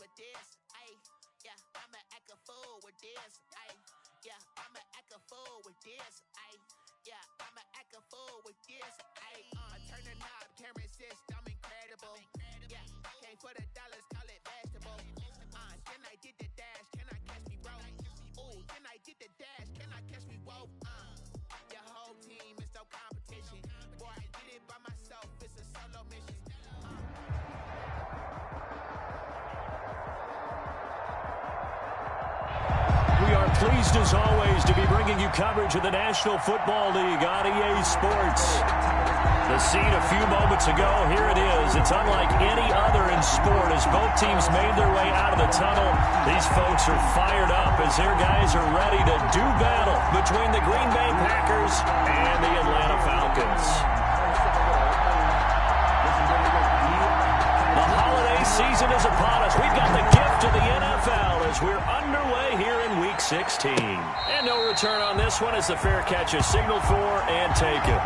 for this. Ay, yeah, I'ma act a fool with this. Ay, yeah, I'ma act a fool with this. Ay, yeah, I'ma act a fool with this. Ay, turn the knob, camera assist, I'm incredible. Yeah, came for the dollars, call it vegetable. Then I did the dash, can I catch me, bro? Ooh, then I did the dash, can I catch me, whoa? Your whole team is no competition. Boy, I did it by myself, it's a solo mission. We are pleased, as always, to be bringing you coverage of the National Football League on EA Sports. The scene a few moments ago, here it is. It's unlike any other in sport as both teams made their way out of the tunnel. These folks are fired up as their guys are ready to do battle between the Green Bay Packers and the Atlanta Falcons. The holiday season is upon us. We've got the gift of the NFL as we're underway here in Week 16. And no return on this one as the fair catch is signaled for and taken.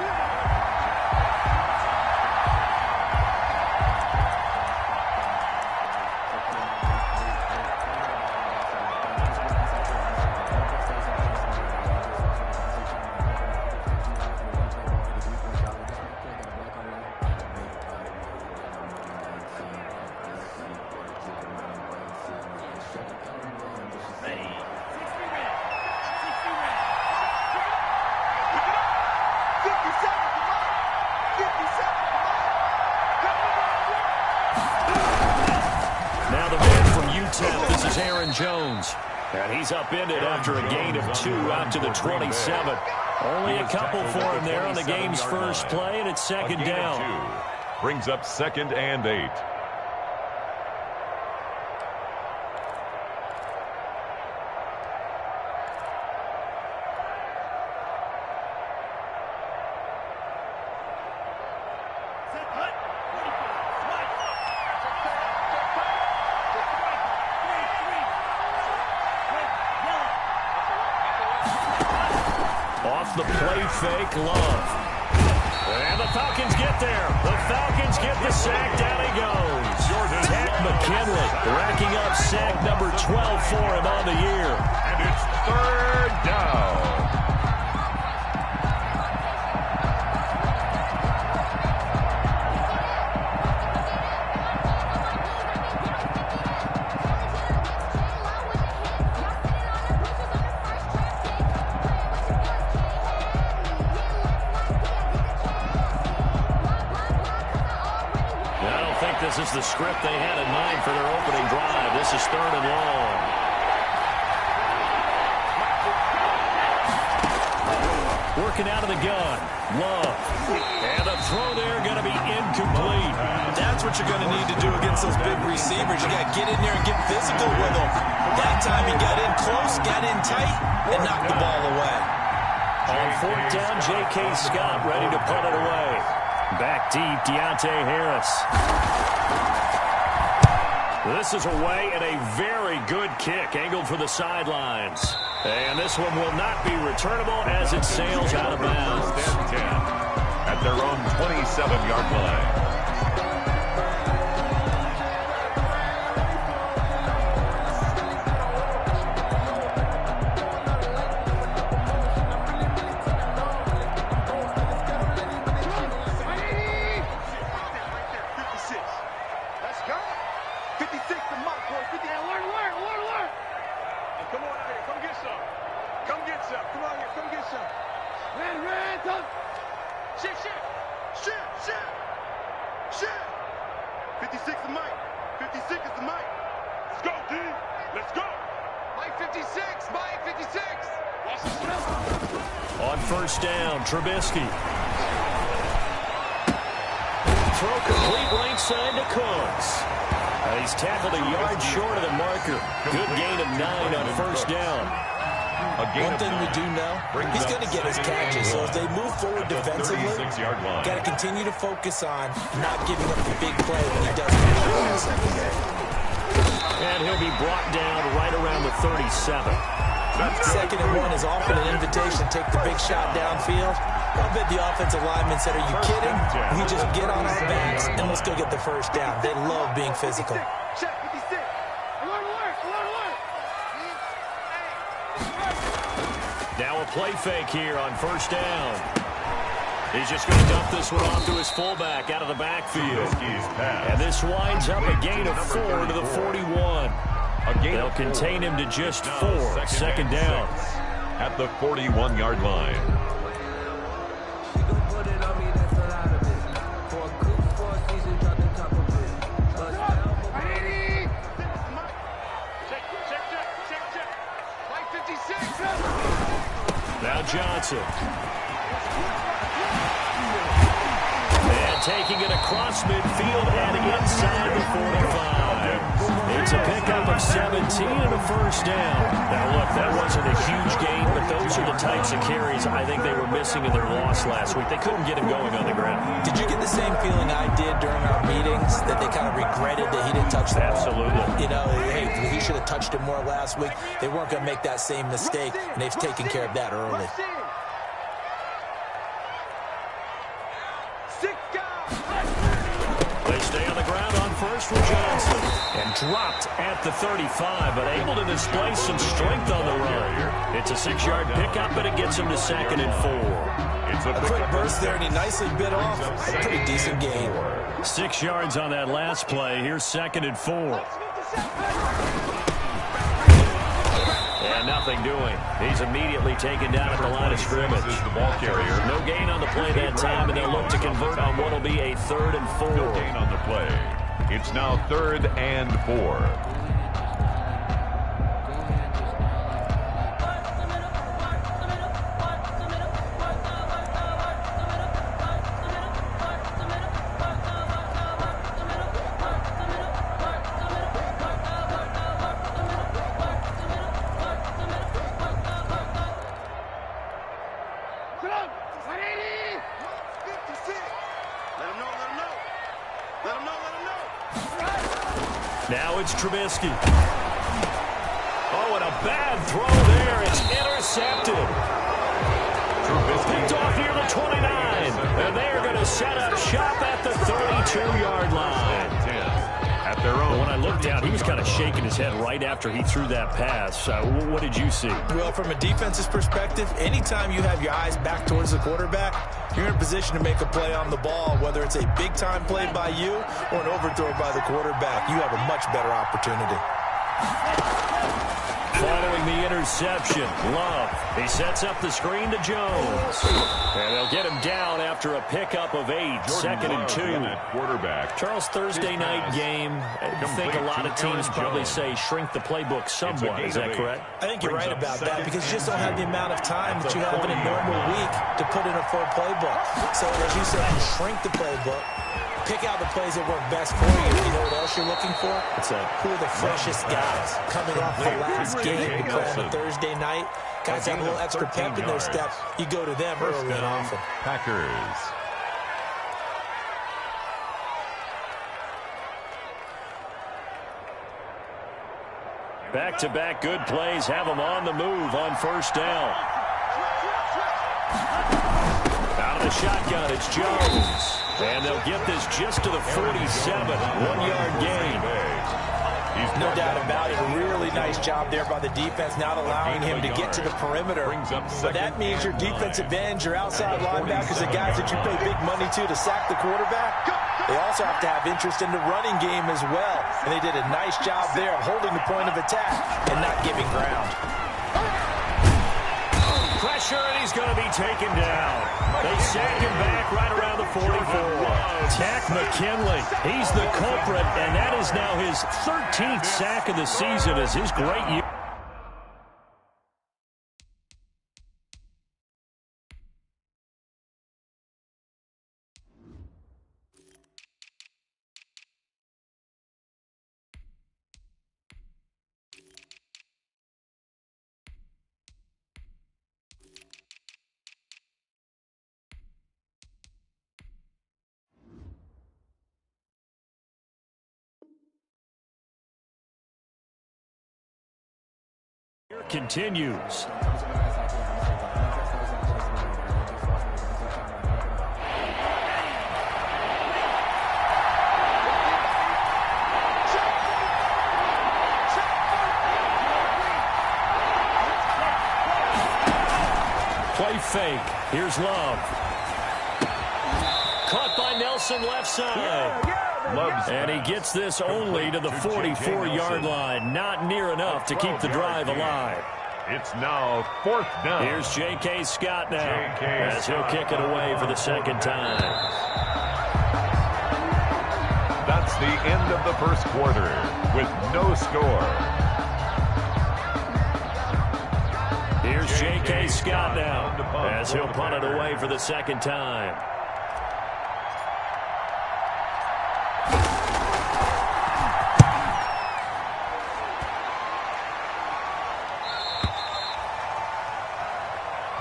And he's upended after a gain of 2 out to the 27. Only a couple for him there on the game's first play, and it's second down. Brings up 2nd and 8. The play fake, Love. And the Falcons get there. The Falcons get the sack. Down he goes. Ted McKinley racking up sack number 12 for him on the year. And it's 3rd down. This is the script they had in mind for their opening drive. This is 3rd and long. Working out of the gun. Love. And the throw there going to be incomplete. That's what you're going to need to do against those big receivers. You got to get in there and get physical with them. That time he got in close, got in tight, and knocked the ball away. On 4th down, J.K. Scott ready to punt it away. Back deep, Deontay Harris. This is away and a very good kick angled for the sidelines. And this one will not be returnable as it sails out of bounds. 10 at their own 27-yard line. On 1st down, Trubisky. Throw complete right side to Cooks. He's tackled a yard short of the marker. Good gain of 9 on 1st down. One thing we do know, he's going to get his catches. So as they move forward defensively, got to continue to focus on not giving up the big play when he does get the second game. And he'll be brought down right around the 37. 2nd and 1 is often an invitation to take the big shot downfield. I bet the offensive lineman said, are you kidding? We just get on our backs and let's go get the first down. They love being physical. Now a play fake here on first down. He's just going to dump this one off to his fullback out of the backfield. And this winds up a gain of 4 to the 41. They'll contain him to just 4. Second down. At the 41-yard line. Now Johnson. And taking it across midfield and inside the 45. It's a pickup of 17 and a first down. Now, look, that wasn't a huge gain, but those are the types of carries I think they were missing in their loss last week. They couldn't get him going on the ground. Did you get the same feeling I did during our meetings, that they kind of regretted that he didn't touch the ball? Absolutely. You know, hey, he should have touched it more last week. They weren't going to make that same mistake, and they've taken care of that early. They stay on the ground on first with Johnson. And dropped at the 35, but able to display some strength on the run. It's a 6-yard pickup, but it gets him to 2nd and 4. It's A quick burst there, and he nicely bit off a pretty decent gain. 6 yards on that last play. Here's 2nd and 4. And nothing doing. He's immediately taken down at the line of scrimmage. The ball carrier. No gain on the play that time, and they'll look to convert on what will be a 3rd and 4. No gain on the play. It's now 3rd and 4. Now it's Trubisky. Oh, and a bad throw there. It's intercepted. Picked off near the 29. And they're going to set up shop at the 32-yard line. At their own. When I looked down, he was kind of shaking his head right after he threw that pass. What did you see? Well, from a defense's perspective, anytime you have your eyes back towards the quarterback, you're in a position to make a play on the ball, whether it's a big-time play by you or an overthrow by the quarterback. You have a much better opportunity. Following the interception, Love. He sets up the screen to Jones. And they'll get him down after a pickup of 8, 2nd and 2. Quarterback. Charles, Thursday night game, I think a lot of teams probably say shrink the playbook somewhat. Is that correct? I think you're right about that because you just don't have the amount of time that you have in a normal week to put in a full playbook. So, as you said, you shrink the playbook. Pick out the plays that work best for you. You know what else you're looking for? Who are the freshest guys coming off the last game to play on a Thursday night? Guys have a little extra pep in their step. You go to them early and often. Packers. Back-to-back good plays have them on the move on first down. Out of the shotgun, it's Jones. And they'll get this just to the 47, 1-yard gain. No doubt about it. A really nice job there by the defense, not allowing him to get to the perimeter. But that means your defensive ends, your outside linebackers, the guys that you pay big money to sack the quarterback, they also have to have interest in the running game as well. And they did a nice job there of holding the point of attack and not giving ground. Pressure, and he's going to be taken down. They sack him back right around the 44. Takk McKinley, he's the culprit, and that is now his 13th sack of the season as his great year. Continues. fake. Here's Love. Caught by Nelson left side. And he gets this only to the 44-yard line. Not near enough to keep the drive alive. It's now 4th down. Here's J.K. Scott now as he'll kick it away for the second time. That's the end of the first quarter with no score. Here's J.K. Scott now as he'll punt it away for the second time.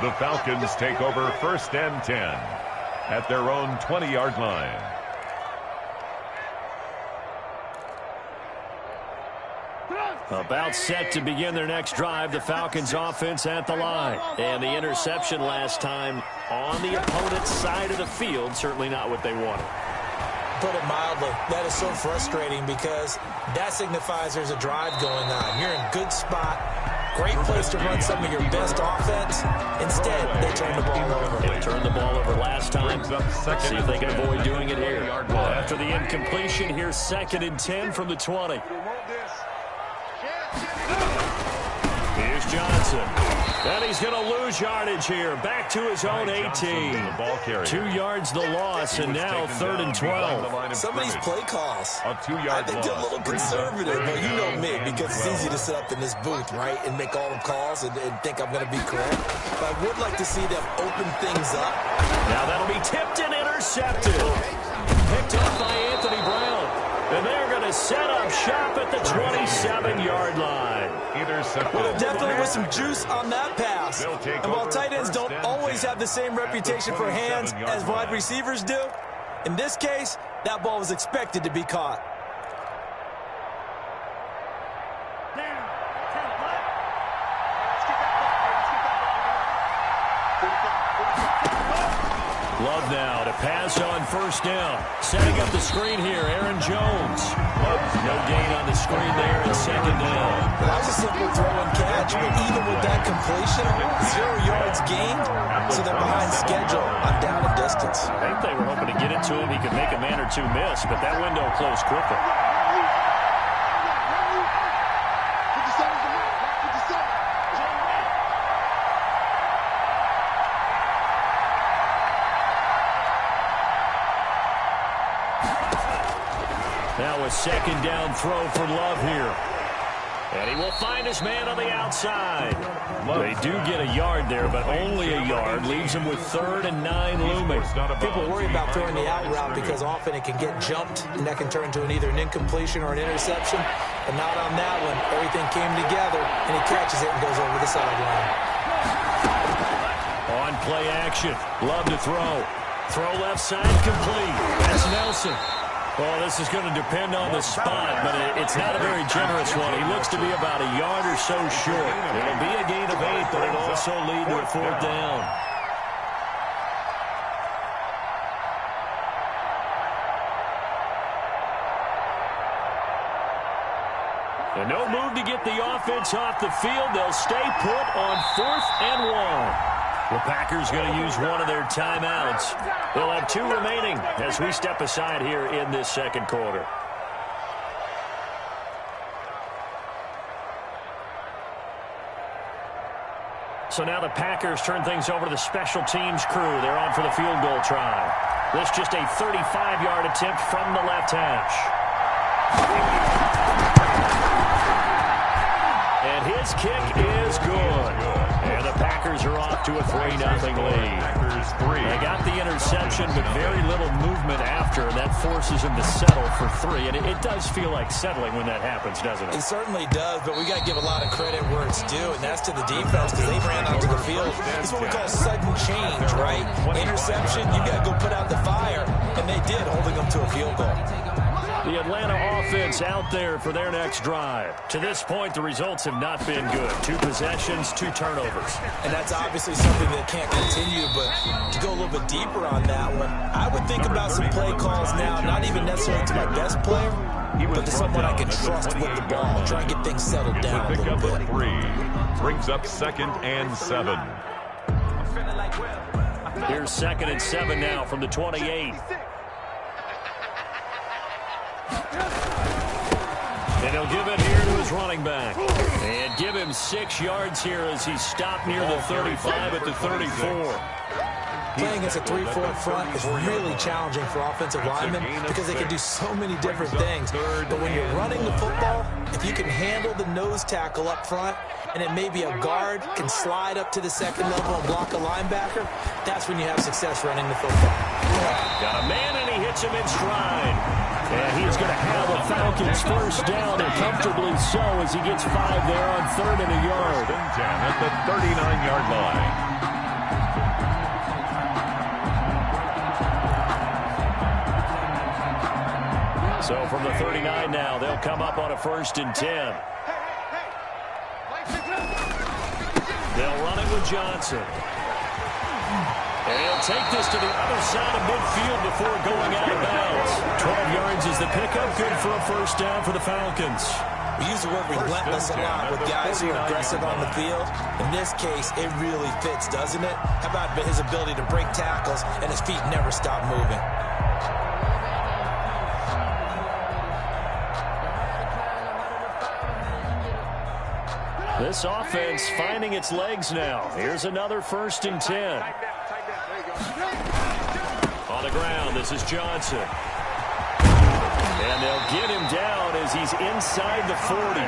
The Falcons take over 1st and 10 at their own 20-yard line. About set to begin their next drive, the Falcons offense at the line. And the interception last time on the opponent's side of the field, certainly not what they wanted. Put it mildly, that is so frustrating because that signifies there's a drive going on. You're in a good spot. Great place to run some of your best offense. Instead, they turn the ball over. They turned the ball over last time. See if they can avoid doing it here. After the incompletion, here's 2nd and 10 from the 20. Here's Johnson. And he's going to lose yardage here. Back to his own 18. 2 yards the loss, and now 3rd and 12. Some of these play calls, I think they're a little conservative. But you know me, because it's easy to sit up in this booth, right, and make all the calls and think I'm going to be correct. But I would like to see them open things up. Now that'll be tipped and intercepted. Picked up by Anthony Brown. And they're going to set up shop at the 27-yard line. Well, there definitely was some juice on that pass. And while tight ends don't always have the same reputation for hands as wide receivers do, in this case, that ball was expected to be caught. Love now to pass on 1st down. Setting up the screen here, Aaron Jones. No gain on the screen there in 2nd down. That was a simple throw and catch, but even with that completion, 0 yards gained, so they're behind schedule on down and distance. I think they were hoping to get it to him. He could make a man or two miss, but that window closed quickly. Now a 2nd down throw for Love here. And he will find his man on the outside. They do get a yard there, but only a yard. Leaves him with 3rd and 9 looming. People worry about throwing the out route because often it can get jumped, and that can turn into either an incompletion or an interception. But not on that one. Everything came together, and he catches it and goes over the sideline. On play action. Love to throw. Throw left side complete. That's Nelson. Well, this is going to depend on the spot, but it's not a very generous one. He looks to be about a yard or so short. It'll be a gain of 8, but it'll also lead to a 4th down. And no move to get the offense off the field. They'll stay put on 4th and 1. The Packers going to use one of their timeouts. They'll have 2 remaining as we step aside here in this 2nd quarter. So now the Packers turn things over to the special teams crew. They're on for the field goal try. This just a 35-yard attempt from the left hash. And his kick is good. And the Packers are off to a 3-0 lead. They got the interception, but very little movement after, and that forces them to settle for 3. And it does feel like settling when that happens, doesn't it? It certainly does, but we got to give a lot of credit where it's due, and that's to the defense because they ran onto the field. It's what we call sudden change, right? Interception, you got to go put out the fire, and they did, holding them to a field goal. The Atlanta offense out there for their next drive. To this point, the results have not been good. 2 possessions, 2 turnovers. And that's obviously something that can't continue, but to go a little bit deeper on that one, I would think about some play calls now, not even necessarily to my best player, but to someone I can trust with the ball. Try and get things settled down a little bit. Brings up 2nd and 7. Here's 2nd and 7 now from the 28. And he'll give it here to his running back. And give him 6 yards here as he stopped near the 35 at the 34. Playing against a 3-4 front is really challenging for offensive linemen because they can do so many different things. But when you're running the football, if you can handle the nose tackle up front, and then maybe a guard can slide up to the 2nd level and block a linebacker, that's when you have success running the football. Got a man, and he hits him in stride. And he's going to have the Falcons first down, and comfortably so as he gets 5 there on 3rd and a yard. 10 at the 39-yard line. So from the 39 now, they'll come up on a 1st and 10. They'll run it with Johnson. And he'll take this to the other side of midfield before going out of bounds. 12 yards is the pickup. Good for a first down for the Falcons. We use the word relentless a lot with guys who are aggressive on the field. In this case, it really fits, doesn't it? How about his ability to break tackles and his feet never stop moving? This offense finding its legs now. Here's another 1st and 10. On the ground, this is Johnson. And they'll get him down as he's inside the 40. 11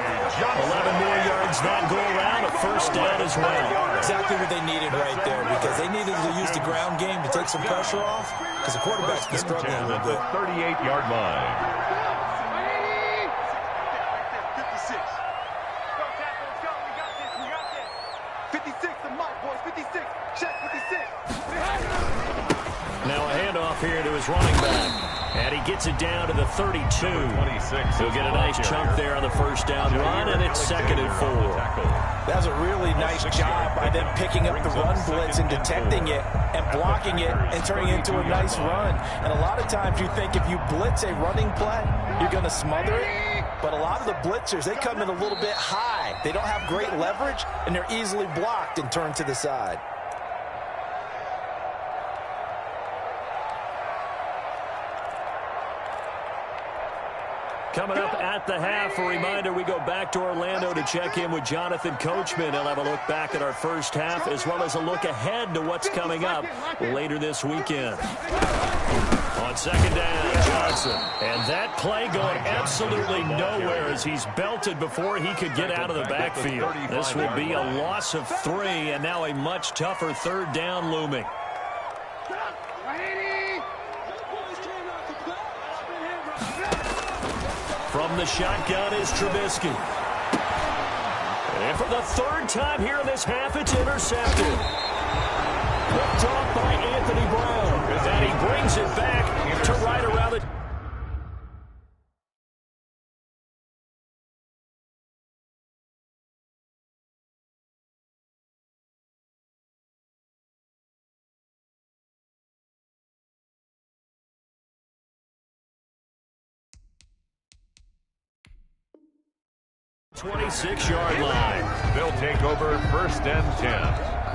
more yards that go around, a first down as well. Exactly what they needed right there, because they needed to use the ground game to take some pressure off, because the quarterback's been struggling a little bit. 38-yard line. Now a handoff here to his running back. And he gets it down to the 32. He'll get a nice chunk there on the first down run, and it's 2nd and 4. That was a really nice job by them picking up the run blitz and detecting it and blocking it and turning it into a nice run. And a lot of times you think if you blitz a running play, you're going to smother it. But a lot of the blitzers, they come in a little bit high. They don't have great leverage, and they're easily blocked and turned to the side. Coming up at the half, a reminder, we go back to Orlando to check in with Jonathan Coachman. He'll have a look back at our first half as well as a look ahead to what's coming up later this weekend. On 2nd down, Johnson. And that play going absolutely nowhere as he's belted before he could get out of the backfield. This will be a loss of 3, and now a much tougher 3rd down looming. From the shotgun is Trubisky. And for the 3rd time here in this half, it's intercepted. Picked off by Anthony Brown. And he brings it back to right around the... ...26-yard line. They'll take over 1st and 10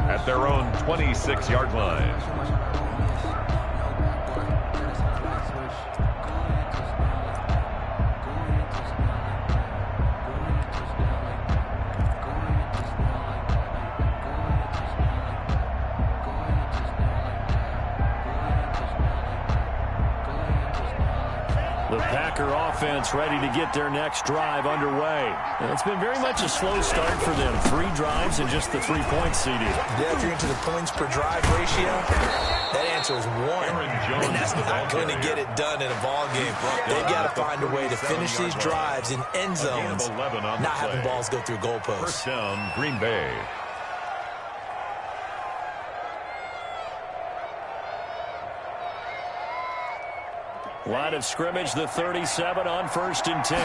at their own 26-yard line. The Packer offense ready to get their next drive underway. And it's been very much a slow start for them. 3 drives and just the 3-point CD. Yeah, if you're into the points per drive ratio, that answer is 1. And that's not going to get it done in a ball game. They've got to find a way to finish these drives in end zones, not having balls go through goalposts. 1st down, Green Bay. Line of scrimmage, the 37 on 1st and 10.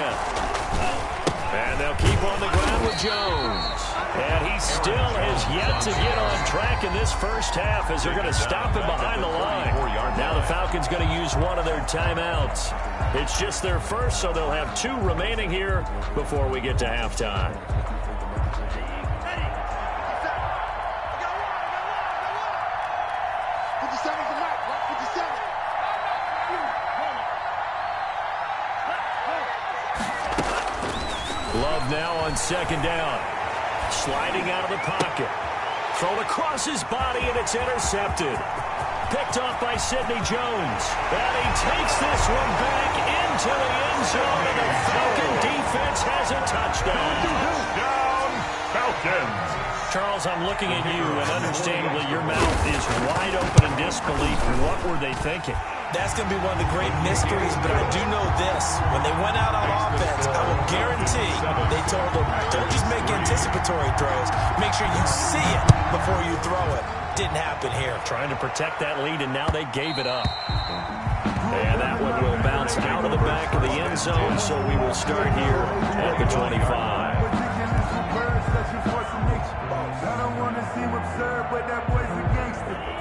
And they'll keep on the ground with Jones. And he still has yet to get on track in this first half as they're going to stop him behind the line. Now the Falcons going to use one of their timeouts. It's just their first, so they'll have 2 remaining here before we get to halftime. second down. Sliding out of the pocket. Thrown across his body, and it's intercepted. Picked off by Sidney Jones. And he takes this one back into the end zone, and the Falcon defense has a touchdown. Touchdown, Falcons. Charles, I'm looking at you, and understandably your mouth is wide open in disbelief. What were they thinking? That's going to be one of the great mysteries, but I do know this. When they went out on offense, I will guarantee they told them, don't just make anticipatory throws. Make sure you see it before you throw it. Didn't happen here. Trying to protect that lead, and now they gave it up. And that one will bounce out of the back of the end zone, so we will start here at the 25.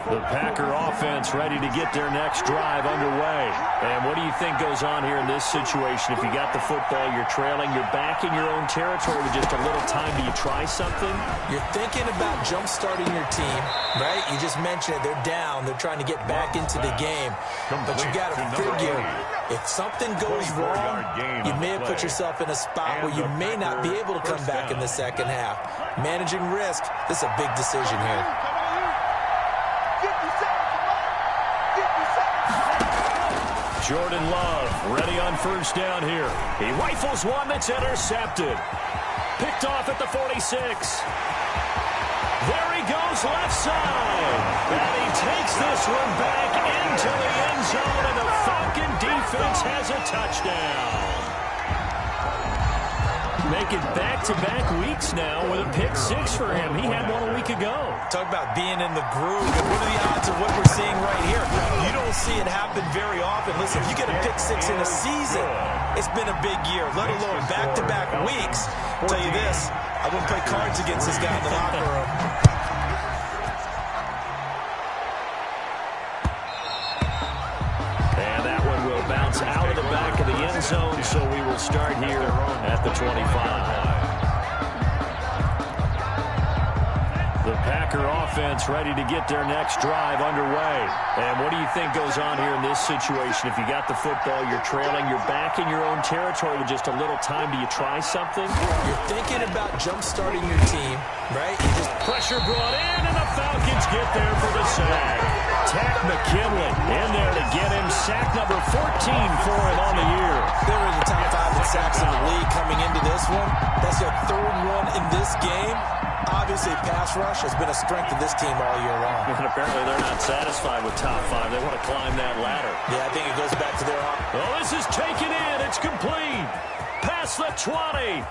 The Packer offense ready to get their next drive underway. And what do you think goes on here in this situation? If you got the football, you're trailing, you're back in your own territory with just a little time. Do you try something? You're thinking about jump-starting your team, right? You just mentioned it. They're down. They're trying to get back into the game. But you got to figure, if something goes wrong, you may have put yourself in a spot where you may not be able to come back in the second half. Managing risk, this is a big decision here. Jordan Love ready on first down here. He rifles one that's intercepted. Picked off at the 46. There he goes left side. And he takes this one back into the end zone, and the Falcon defense has a touchdown. Making back-to-back weeks now with a pick six for him. He had one a week ago. Talk about being in the groove. And what are the odds of what we're seeing right here? You don't see it happen very often. Listen, if you get a pick six in a season, it's been a big year, let alone back-to-back weeks. I'll tell you this, I wouldn't play cards against this guy in the locker room. And that one will bounce out of the back of the end zone, so we will start here at the 25. The Packer offense ready to get their next drive underway. And what do you think goes on here in this situation? If you got the football, you're trailing, you're back in your own territory with just a little time. Do you try something? You're thinking about jump-starting your team, right? You just pressure brought in, and the Falcons get there for the sack. Tack McKinley in there to get him sack number 14 for him on the year. They're in the top 5 in sacks in the league coming into this one. That's their third one in this game. Obviously, pass rush has been a strength of this team all year long. And apparently they're not satisfied with top 5. They want to climb that ladder. Yeah, I think it goes back to their... Oh, this is taken in. It's complete. Past the 20.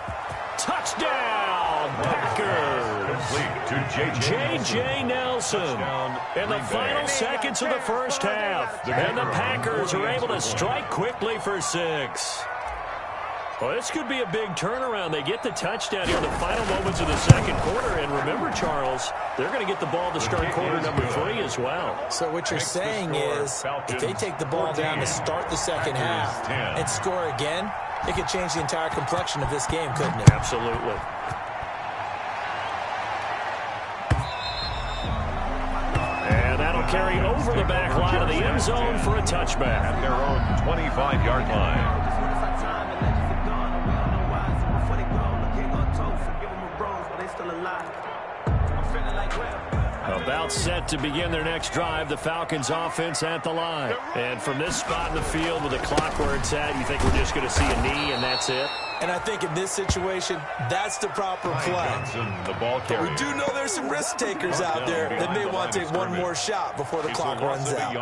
Touchdown, Packers. To J.J. Nelson in the final seconds of the first half. And the Packers are able to strike quickly for 6. Well, this could be a big turnaround. They get the touchdown here in the final moments of the second quarter. And remember, Charles, they're going to get the ball to start quarter number 3 as well. So what you're saying is, if they take the ball down to start the second half and score again, it could change the entire complexion of this game, couldn't it? Absolutely. And that'll carry over the back line of the end zone for a touchback. At their own 25-yard line. About set to begin their next drive, the Falcons offense at the line. And from this spot in the field with the clock where it's at, you think we're just going to see a knee and that's it? And I think in this situation, that's the proper play. Johnson, the ball but we do know there's some risk takers out there that may want to take one more shot before the clock runs out.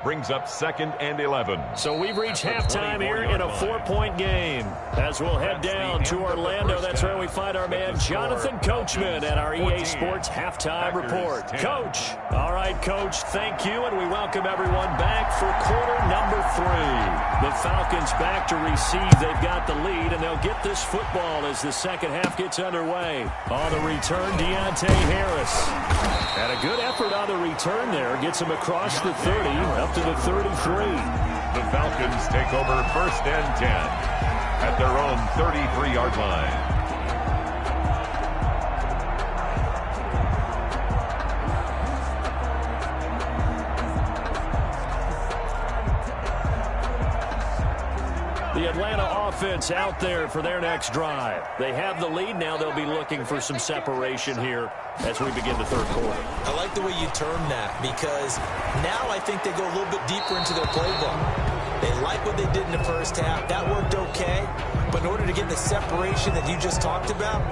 Brings up 2nd and 11. So we've reached halftime here in a 4-point game. As we'll head down to Orlando, that's where we find our man Jonathan Coachman at our EA Sports Halftime Report. Coach. All right, Coach, thank you, and we welcome everyone back for quarter number 3. The Falcons back to receive. They've got the lead, and they'll get this football as the second half gets underway. On the return, Deontay Harris. And a good effort on the return there. Gets him across the 30, up to the 33. The Falcons take over 1st and 10 at their own 33-yard line. The Atlanta offense out there for their next drive. They have the lead now. They'll be looking for some separation here as we begin the third quarter. I like the way you term that, because now I think they go a little bit deeper into their playbook. They like what they did in the first half. That worked okay. But in order to get the separation that you just talked about,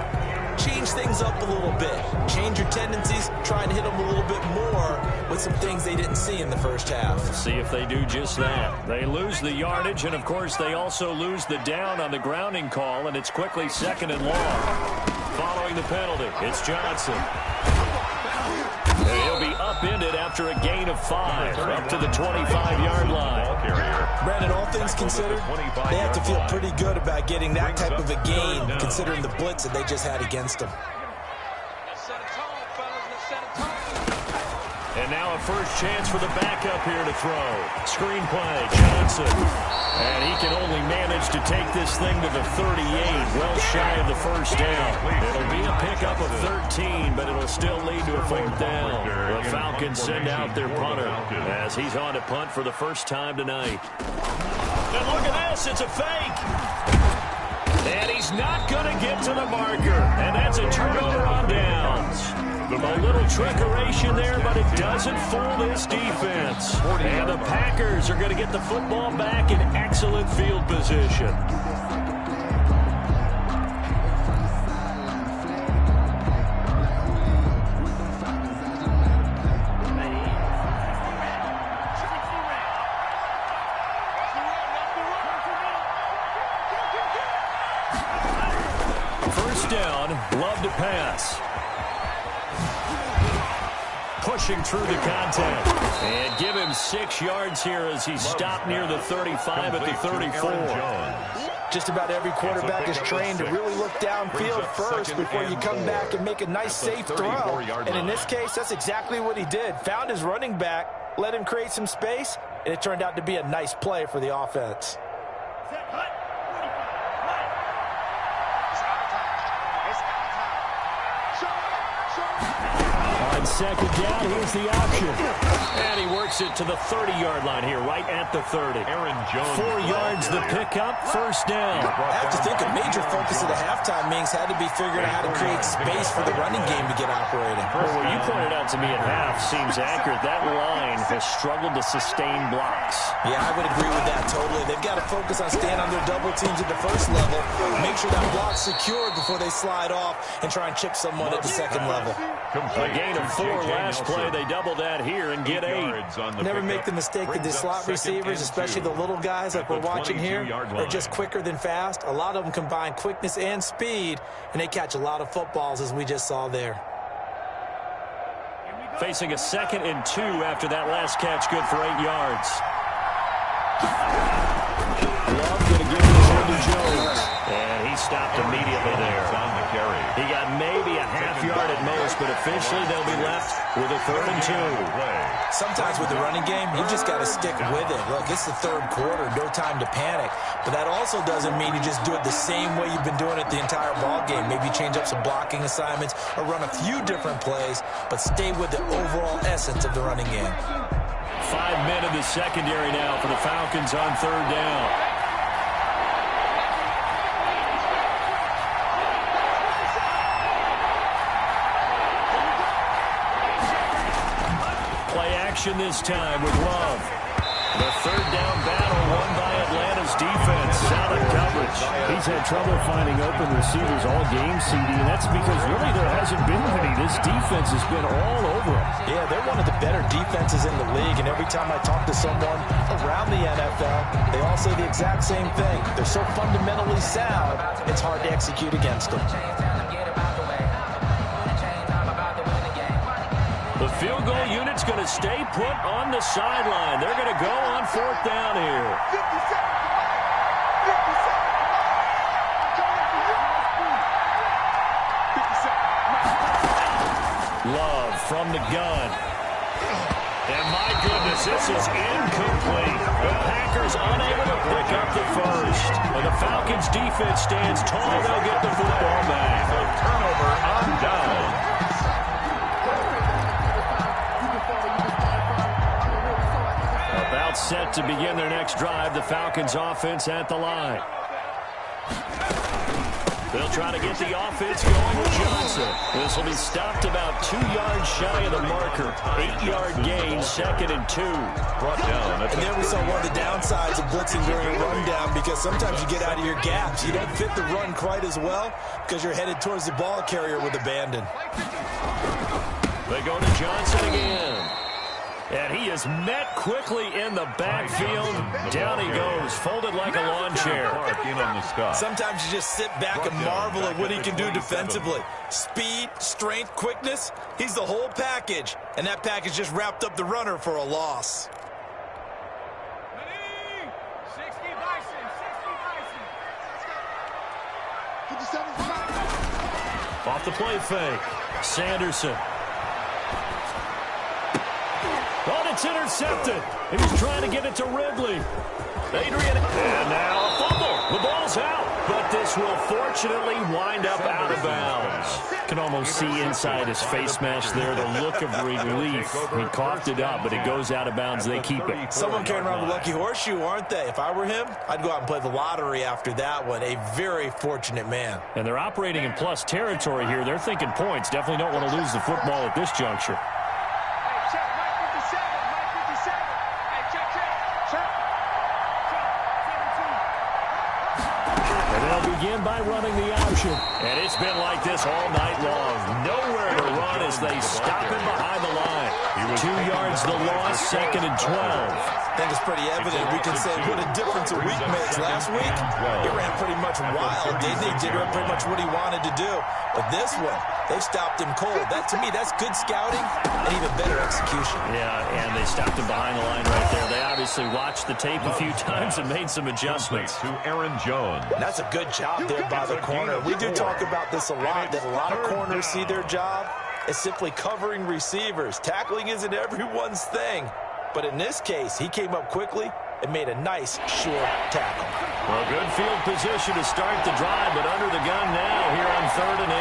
change things up a little bit. Change your tendencies. Try and hit them a little bit more with some things they didn't see in the first half. See if they do just that. They lose the yardage, and, of course, they also lose the down on the grounding call, and it's quickly 2nd and long. Following the penalty, it's Johnson. And he'll be upended after a gain of 5, up to the 25-yard line. Brandon, all things considered, they have to feel pretty good about getting that type of a gain, considering the blitz that they just had against them. And now a first chance for the backup here to throw. Screen play, Johnson. And he can only manage to take this thing to the 38, well shy of the first down. It'll be a pickup of 13, but it'll still lead to a 4th down. The Falcons send out their punter as he's on to punt for the first time tonight. And look at this, it's a fake. And he's not going to get to the marker. And that's a turnover on downs. A little trickeration there, but it doesn't fool this defense. And the Packers are going to get the football back in excellent field position. First down, Love to pass. Pushing through the contact. And give him 6 yards here as he's stopped near the 35 at the 34. Just about every quarterback is trained to really look downfield first before you come back and make a nice, safe throw. And in this case, that's exactly what he did. Found his running back, let him create some space, and it turned out to be a nice play for the offense. Second down, here's the option. And he works it to the 30-yard line here, right at the 30. Aaron Jones. 4 yards the pickup, first down. I have to think a major focus of the halftime meetings had to be figuring out how to create space for the running game to get operating. Well, what you pointed out to me at half seems accurate. That line has struggled to sustain blocks. Yeah, I would agree with that totally. They've got to focus on staying on their double teams at the first level, make sure that block's secured before they slide off and try and chip someone at the second level. A gain of 4 last play. They double that here and get 8. Never make the mistake that the slot receivers, especially the little guys like we're watching here, are just quicker than fast. A lot of them combine quickness and speed, and they catch a lot of footballs, as we just saw there. Facing a 2nd and 2 after that last catch, good for 8 yards. Love going to give it to Jones. And he stopped immediately there. He got maybe a half yard at most, but officially they'll be left with a 3rd and 2. Sometimes with the running game, you just got to stick with it. Look, it's the third quarter, no time to panic. But that also doesn't mean you just do it the same way you've been doing it the entire ball game. Maybe change up some blocking assignments or run a few different plays, but stay with the overall essence of the running game. 5 men in the secondary now for the Falcons on 3rd down. This time with Love. The 3rd down battle won by Atlanta's defense. Solid coverage. He's had trouble finding open receivers all game, CD, and that's because really there hasn't been any. This defense has been all over him. Yeah, they're one of the better defenses in the league, and every time I talk to someone around the NFL, they all say the exact same thing. They're so fundamentally sound, it's hard to execute against them. The field goal unit's going to stay put on the sideline. They're going to go on 4th down here. Love from the gun. And my goodness, this is incomplete. The Packers unable to pick up the first. And the Falcons defense stands tall. They'll get the football back. Turnover on down. About set to begin their next drive, the Falcons offense at the line. They'll try to get the offense going with Johnson. This will be stopped about 2 yards shy of the marker. 8-yard gain, 2nd and 2. Brought down. And there we saw one of the downsides of blitzing during a rundown, because sometimes you get out of your gaps. You don't fit the run quite as well because you're headed towards the ball carrier with abandon. They go to Johnson again. And he is met quickly in the backfield. Down he goes, folded like a lawn chair. Sometimes you just sit back and marvel at what he can do defensively. Speed, strength, quickness, he's the whole package. And that package just wrapped up the runner for a loss. Off the play fake. Sanderson. Oh, it's intercepted. He was trying to get it to Ridley. Adrian. And now a fumble. The ball's out. But this will fortunately wind up out of bounds. Can almost see inside his face mask there the look of relief. He coughed it up, but it goes out of bounds. They keep it. Someone carrying around the lucky horseshoe, aren't they? If I were him, I'd go out and play the lottery after that one. A very fortunate man. And they're operating in plus territory here. They're thinking points. Definitely don't want to lose the football at this juncture. Begin by running the option. And it's been like this all night long. Nowhere to run as they stop him behind the line. 2 yards the loss, 2nd and 12. I think it's pretty evident. We can say what a difference a week makes. Last week, he ran pretty much wild, didn't he? Did pretty much what he wanted to do. But this one, they stopped him cold. That, to me, that's good scouting and even better execution. Yeah, and they stopped him behind the line right there. They obviously watched the tape a few times and made some adjustments. To Aaron Jones. That's a good job there by the corner. We do talk about this a lot, that a lot of corners see their job as simply covering receivers. Tackling isn't everyone's thing. But in this case, he came up quickly and made a nice, sure tackle. Well, good field position to start the drive, but under the gun now here on 3rd and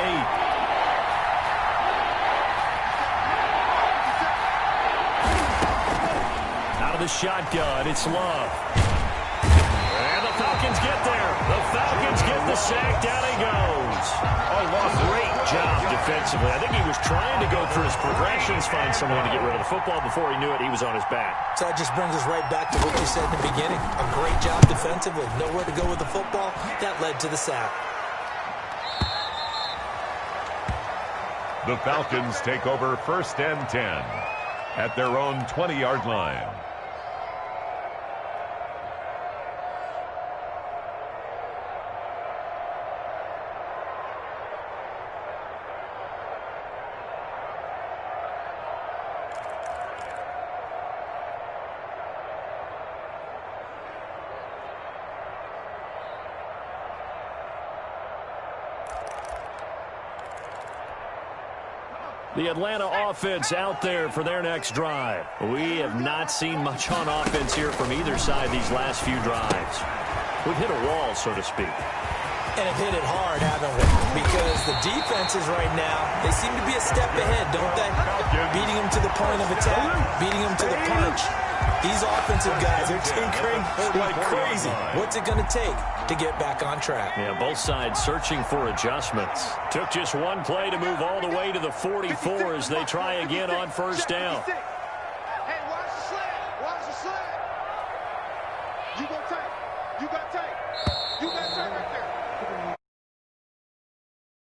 8. Out of the shotgun, it's Love. And the Falcons get there. The Falcons get the sack. Down he goes. Great job defensively. I think he was trying to go through his progressions, find someone to get rid of the football. Before he knew it, he was on his back. So that just brings us right back to what you said in the beginning. A great job defensively. Nowhere to go with the football. That led to the sack. The Falcons take over 1st and 10 at their own 20-yard line. The Atlanta offense out there for their next drive. We have not seen much on offense here from either side these last few drives. We've hit a wall, so to speak. And have hit it hard, haven't we? Because the defenses right now, they seem to be a step ahead, don't they? Beating them to the point of attack, beating them to the punch. These offensive guys are tinkering like crazy. What's it going to take to get back on track? Yeah, both sides searching for adjustments. Took just one play to move all the way to the 44 as they try again on 1st down. Hey, watch the slant. Watch the slant. You go tight. You got tight. You got tight right there.